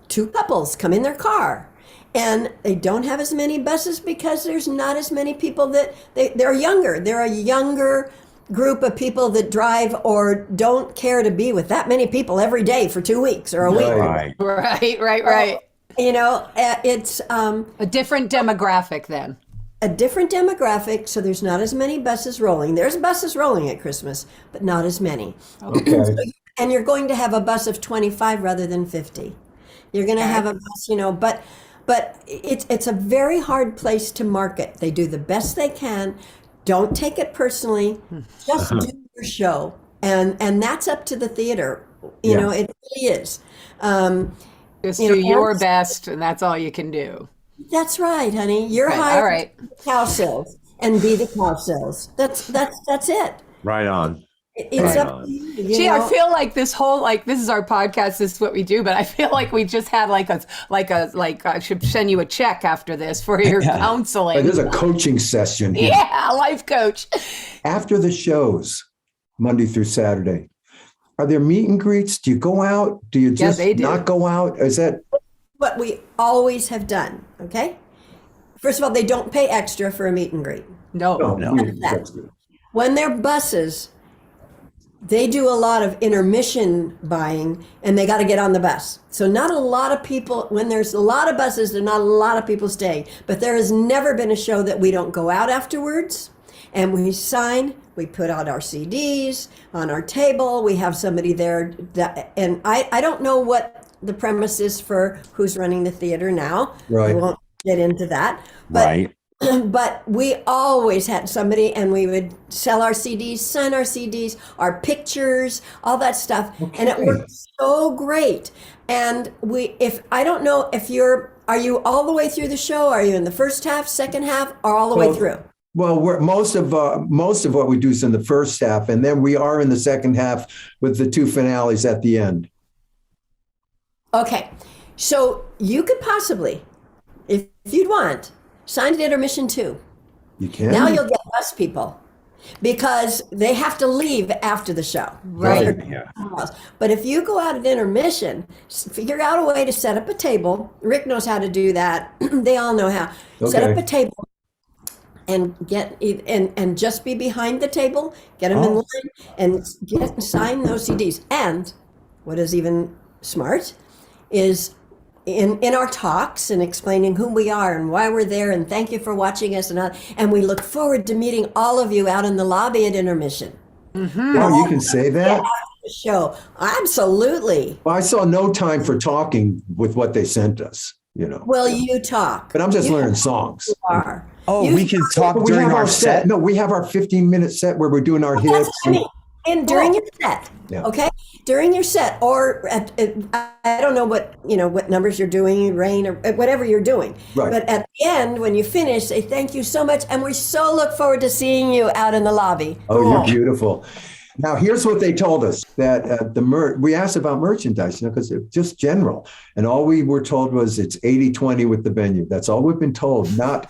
two couples come in their car. And they don't have as many buses because there's not as many people that they're younger. They're a younger group of people that drive or don't care to be with that many people every day for 2 weeks or a week. Right. Right. You know, it's A different demographic then. a different demographic, so there's not as many buses rolling. There's buses rolling at Christmas, but not as many. Okay. And you're going to have a bus of 25 rather than 50. You're going to have a bus, you know, but it's a very hard place to market. They do the best they can. Don't take it personally. Just do your show, and that's up to the theater. You know, it really is. Just You do know, your and- best, and that's all you can do. That's right, honey. You're Right, hired all right. to be the Cowsills and be the Cowsills. That's it. Right on. It's Right up on. to you. Gee, I feel like this whole this is our podcast. This is what we do. But I feel like we just had like I should send you a check after this for your counseling. There's a coaching session here. Yeah, life coach. After the shows, Monday through Saturday, are there meet and greets? Do you go out? Do you just they do. not go out? Is that what we always have done. Okay. First of all, they don't pay extra for a meet and greet. No. That's good. When they're buses, they do a lot of intermission buying and they got to get on the bus. So not a lot of people, when there's a lot of buses, there's not a lot of people staying. But there has never been a show that we don't go out afterwards and we sign, we put out our CDs on our table, we have somebody there. And I don't know what the premise is for who's running the theater now. Right. I won't get into that. But Right. but we always had somebody and we would sell our CDs, sign our CDs, our pictures, all that stuff. And it worked so great. And I don't know if are you all the way through the show? Are you in the first half, second half, or all the way through? Well, most of what we do is in the first half, and then we are in the second half with the two finales at the end. Okay. So you could possibly, if you'd want, sign an intermission too. You can. Now you'll get bus people because they have to leave after the show. Right. Yeah. But if you go out at intermission, figure out a way to set up a table. Rick knows how to do that. They all know how. Set up Okay. a table and and just be behind the table. Get them in line and sign those CDs. And what is even smart is in our talks and explaining who we are and why we're there and thank you for watching us and we look forward to meeting all of you out in the lobby at intermission. Oh, you can say that? The show. Absolutely. Well, I saw no time for talking with what they sent us, Well, you talk. But I'm just learning songs. You are. Oh, You we can talk But we during have our our set. No, we have our 15-minute set where we're doing our hits. That's what I mean. And during your set, Yeah. okay? During your set, or I don't know what numbers you're doing, rain or whatever you're doing. Right. But at the end, when you finish, say thank you so much, and we so look forward to seeing you out in the lobby. Oh, you're beautiful. Now, here's what they told us that we asked about merchandise, because it's just general. And all we were told was it's 80-20 with the venue. That's all we've been told, not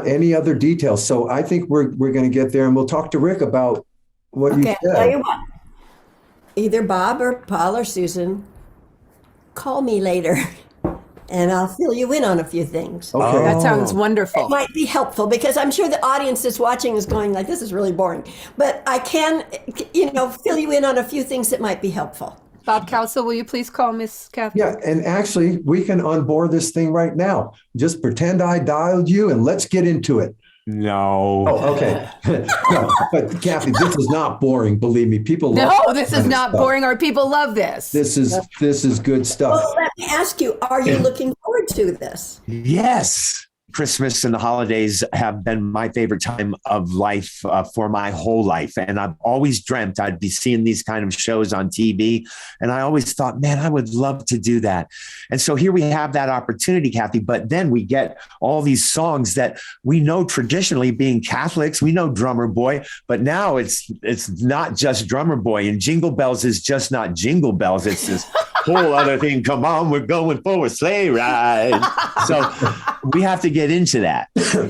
any other details. So I think we're going to get there and we'll talk to Rick about what you Okay, I'll tell said. you what. Either Bob or Paul or Susan, call me later, and I'll fill you in on a few things. Okay. That sounds wonderful. It might be helpful because I'm sure the audience that's watching is going like, this is really boring. But I can, fill you in on a few things that might be helpful. Bob Cowsill, will you please call Miss Kathy? Yeah, and actually, we can onboard this thing right now. Just pretend I dialed you and let's get into it. No. Oh, okay. No, but Kathy, this is not boring. Believe me, people love No, this is not stuff. boring. Our people love this. This is good stuff. Well, let me ask you, are you looking forward to this? Yes. Christmas and the holidays have been my favorite time of life for my whole life. And I've always dreamt I'd be seeing these kind of shows on TV. And I always thought, man, I would love to do that. And so here we have that opportunity, Kathy. But then we get all these songs that we know traditionally, being Catholics, we know Drummer Boy, but now it's not just Drummer Boy, and Jingle Bells is just not Jingle Bells. It's this whole other thing. Come on, we're going for a sleigh ride. So we have to get into that.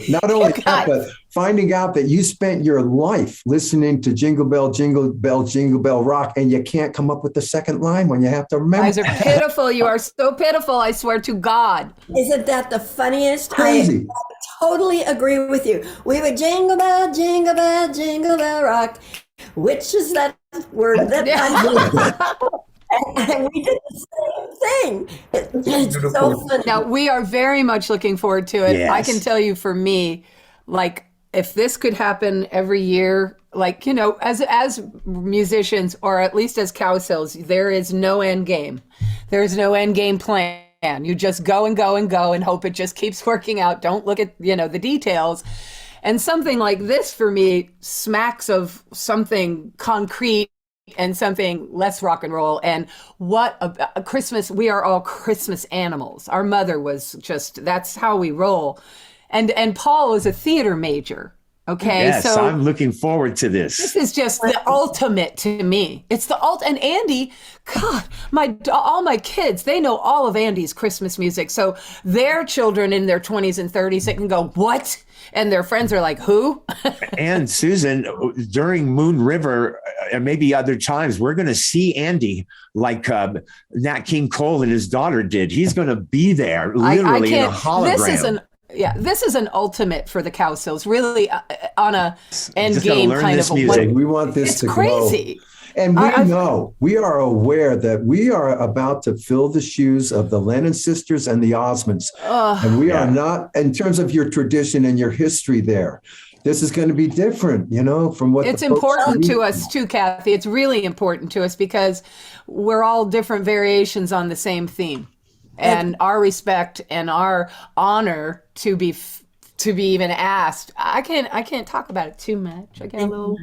Not only that, but finding out that you spent your life listening to Jingle Bell, Jingle Bell, Jingle Bell Rock, and you can't come up with the second line when you have to remember. You guys are pitiful. You are so pitiful. I swear to God. Isn't that the funniest? Crazy. I totally agree with you. We would jingle bell, jingle bell, jingle bell rock. Which is that word that and we did the same thing. It's so funny. Now, we are very much looking forward to it. Yes. I can tell you for me, like, if this could happen every year, like, you know, as musicians, or at least as Cowsills, there is no end game. There's no end game plan. You just go and go and go and hope it just keeps working out. Don't look at, you know, the details. And something like this for me smacks of something concrete and something less rock and roll. And what a Christmas, we are all Christmas animals. Our mother was just, that's how we roll. And Paul is a theater major. Okay. Yes, so I'm looking forward to this. this is just the ultimate to me. It's the and Andy, God, all my kids, they know all of Andy's Christmas music. So their children in their 20s and 30s, they can go, what? And their friends are like, who? And Susan, during Moon River, and maybe other times, we're going to see Andy like Nat King Cole and his daughter did. He's going to be there literally in a hologram. This is an ultimate for the Cowsills, really on a end Just gotta game learn kind this of a music. We want this It's to crazy. grow. And we are aware that we are about to fill the shoes of the Lennon sisters and the Osmonds. And we are not, in terms of your tradition and your history there, this is going to be different, you know, from what It's important to us too, Kathy. It's really important to us because we're all different variations on the same theme. And our respect and our honor to be even asked. I can't talk about it too much. I get a little.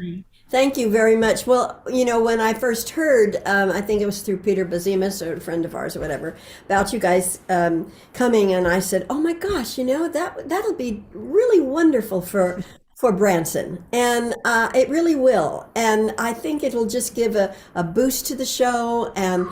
Thank you very much. Well, you know, when I first heard, I think it was through Peter Bazimus, or a friend of ours or whatever, about you guys coming, and I said, oh my gosh, you know, that'll be really wonderful for Branson. And it really will. And I think it'll just give a boost to the show. And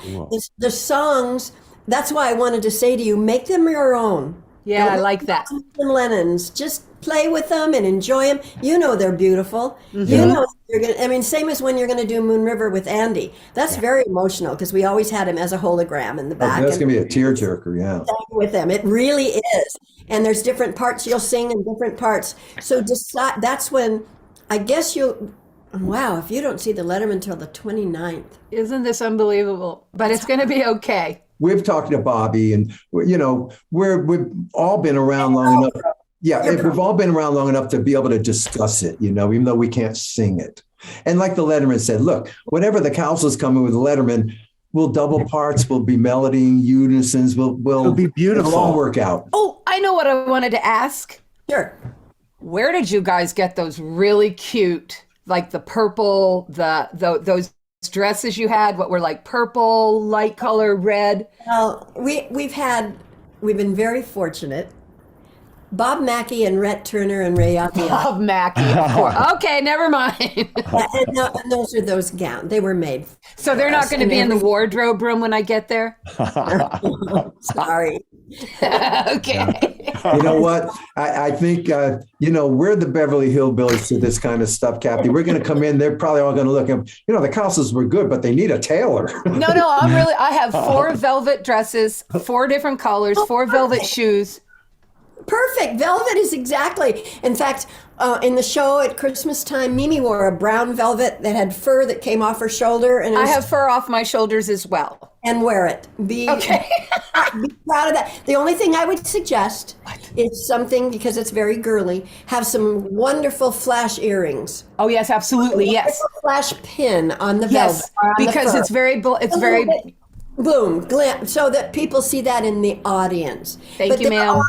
the songs, that's why I wanted to say to you, make them your own. Yeah, I like that. Lennon's, just play with them and enjoy them. You know they're beautiful. You know you're gonna. I mean, same as when you're going to do Moon River with Andy. That's very emotional because we always had him as a hologram in the back. That's going to be a tearjerker, yeah. With them, it really is. And there's different parts you'll sing in different parts. So decide. That's when I guess you'll. Wow, if you don't see the Letterman until the 29th. Isn't this unbelievable? But it's going to be okay. We've talked to Bobby, and you know, we've all been around long enough. Yeah, we've all been around long enough to be able to discuss it, you know, even though we can't sing it. And like the Letterman said, look, whatever the Cowsills coming with the Letterman, we'll double parts, we'll be melody, unisons, it'll be beautiful. It'll all work out. Oh, I know what I wanted to ask. Sure. Where did you guys get those really cute, like the purple, those dresses you had? What were like purple, light color, red? Well, we've been very fortunate. Bob Mackey and Rhett Turner and Ray Aviat. Bob Mackey, of course. Okay, never mind. and those are those gowns. They were made. So they're not going to be in the wardrobe room when I get there? Sorry. Okay. You know what? I think, you know, we're the Beverly Hillbillies to this kind of stuff, Kathy. We're going to come in. They're probably all going to look at, you know, the Cowsills were good, but they need a tailor. No, I have 4 velvet dresses, 4 different colors, 4 velvet shoes. Perfect. Velvet is exactly. In fact, in the show at Christmas time, Mimi wore a brown velvet that had fur that came off her shoulder. And I have fur off my shoulders as well. And wear it. Okay. Be proud of that. The only thing I would suggest is something, because it's very girly, have some wonderful flash earrings. Oh, yes, absolutely. Yes. Flash pin on the velvet. Yes, or on the because fur. it's very Boom, glam, so that people see that in the audience. Thank you, ma'am.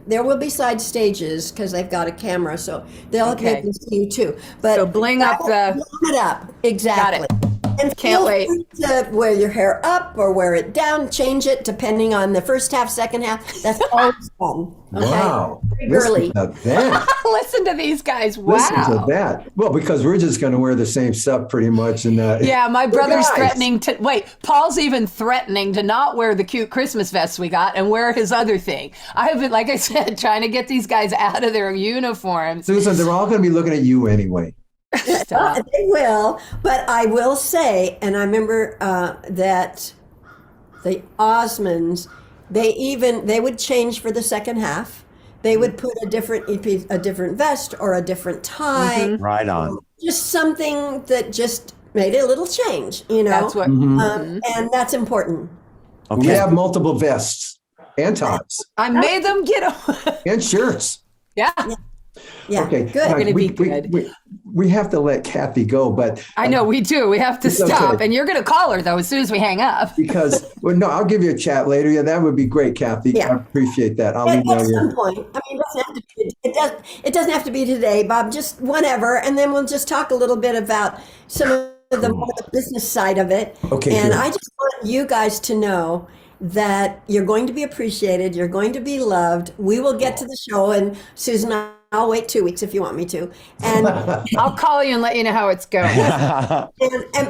There will be side stages because they've got a camera, so they can see you too. But so bling up the. Bling it up, exactly. Got it. And Can't feel wait. free to wear your hair up or wear it down, change it depending on the first half, second half. That's always fun. Okay? Wow. Very Listen girly. to that. Listen to these guys. Listen to Wow. that. Well, because we're just going to wear the same stuff pretty much. And Yeah, my brother's guys. threatening to wait. Paul's even threatening to not wear the cute Christmas vests we got and wear his other thing. I have been, like I said, trying to get these guys out of their uniforms. Susan, they're all going to be looking at you anyway. Stop. They will, but I will say, and I remember that the Osmonds, they would change for the second half. They would put a different vest or a different tie, Right on. just something that just made it a little change, you know. That's what And that's important. We Okay. have multiple vests and tops I made them get them. and shirts. Yeah. Yeah, Okay, good. all right, Gonna be good. We have to let Kathy go, but I know we do. We have to It's stop. okay. And you're going to call her, though, as soon as we hang up. because no, I'll give you a chat later. Yeah, that would be great, Kathy. Yeah. I appreciate that. I'll At email some you. point, I mean, it doesn't have to be today, Bob. Just whenever, and then we'll just talk a little bit about some of the more the business side of it. Okay, And good. I just want you guys to know that you're going to be appreciated. You're going to be loved. We will get to the show, and Susan, I'll wait 2 weeks if you want me to. And I'll call you and let you know how it's going.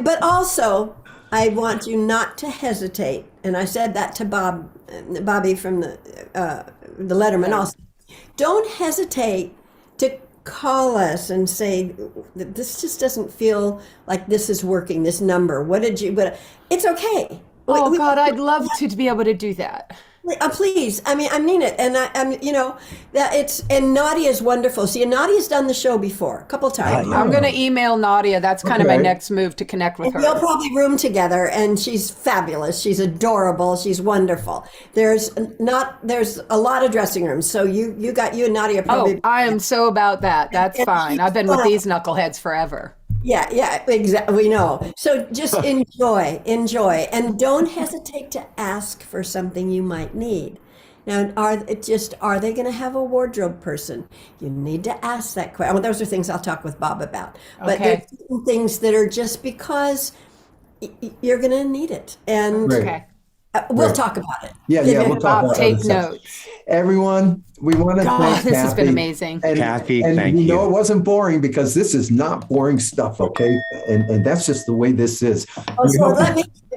but also, I want you not to hesitate. And I said that to Bobby from the Letterman also. Don't hesitate to call us and say, this just doesn't feel like this is working, this number. What did you, but it's okay. Oh, God, I'd love to be able to do that. Please, I mean it, and I'm, that it's, and Nadia's wonderful. See, Nadia's done the show before a couple times. I'm going to email Nadia. That's kind of my Okay. next move to connect with And you'll her. probably room together, and she's fabulous. She's adorable. She's wonderful. There's a lot of dressing rooms, so you and Nadia probably. Oh, I am so about that. That's And fine. she's I've been with fun. these knuckleheads forever. Yeah, exactly. We know. So just enjoy, and don't hesitate to ask for something you might need. Now, are they going to have a wardrobe person? You need to ask that question. Well, those are things I'll talk with Bob about. But Okay. there's certain things that are just because you're going to need it, and Great. Okay. we'll talk about it. Yeah, we'll talk Bob, about take other stuff. notes. Everyone, we want to God, thank this has been Kathy. amazing. And, Kathy, and thank we you. know it wasn't boring because this is not boring stuff, okay? And that's just the way this is. So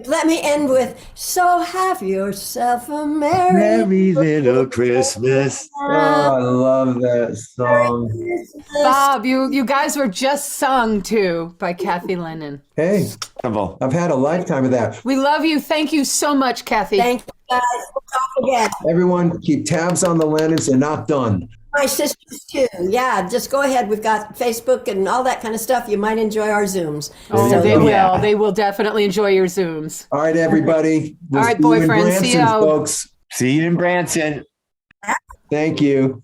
let me end with, so have yourself a Merry little Christmas. Oh, I love that song. Christmas. Bob, you guys were just sung to by Kathy Lennon. Hey, Wonderful. I've had a lifetime of that. We love you. Thank you so much, Kathy. Thank you guys. We'll talk again. Everyone, keep tabs on the Lennons. They're not done. My sisters too. Yeah, just go ahead. We've got Facebook and all that kind of stuff. You might enjoy our Zooms. Oh, There you they go. will. Yeah. They will definitely enjoy your Zooms. All right, everybody. We'll All right, see you in boyfriend, see Branson, you. folks. See you in Branson. Thank you.